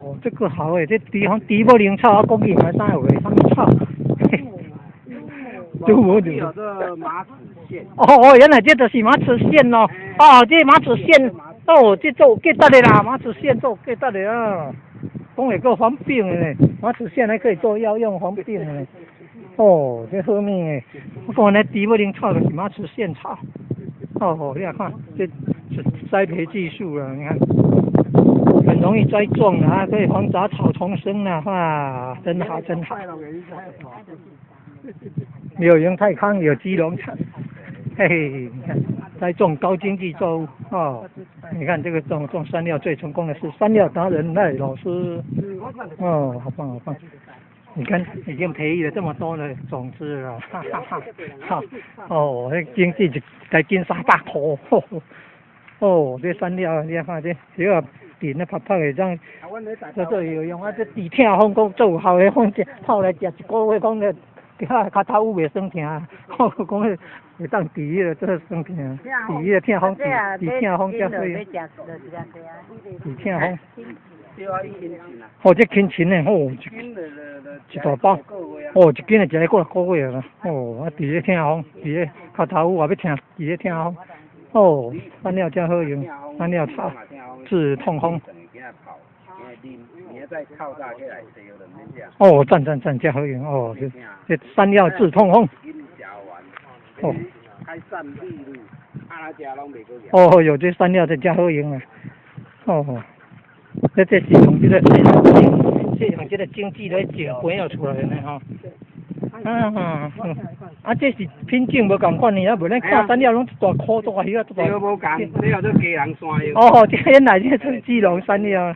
哦，这个好诶，这猪无灵草，我讲起来啥话？啥物草？猪无灵。有这马齿苋。哦，原来这就是马齿苋咯。哦，这马齿苋，哦，这做几得的啦，马齿苋做几得的啊。讲会够方便的呢，马齿苋还可以做药用，方便的呢。哦，这好命诶！我讲那猪无灵草就是马齿苋草。哦，你看，这是栽培技术了，你看。很容易栽种啊，可以防杂草丛生啊，哇，真好真好。有永泰康有基隆产，嘿嘿，你看栽种高经济作物哦。你看这个种山料最成功的是山料达人赖老师，哦，好棒好棒。你看已经培育了这么多的种子了，哈哈哈，好，哦，那经济就才进300块，哦，这山料你看这个。田咧拍拍的种，这有用啊！这地痛风讲做好的，讲泡来食一个月，讲咧脚头有袂酸痛，讲会当治迄个这酸痛，治迄个痛风，治痛风才可以。治痛风。哦，这芹芹的，哦，一大包，哦，一斤的食过6个月啦，哦，啊，治迄痛风，治迄脚头有也要痛，治迄痛风，哦，山料真好用，山料草。治痛风。哦，赞，真好用哦，这山药治痛风。哦。哦，有这山药真好用啊。哦，这是用这个经济来解培养出来的呢哈。这是品种无共款呢，啊，无咱看山料拢一大颗大叶啊，大。这无共，这叫做鸡人山药。哦，这原来这是基隆山药。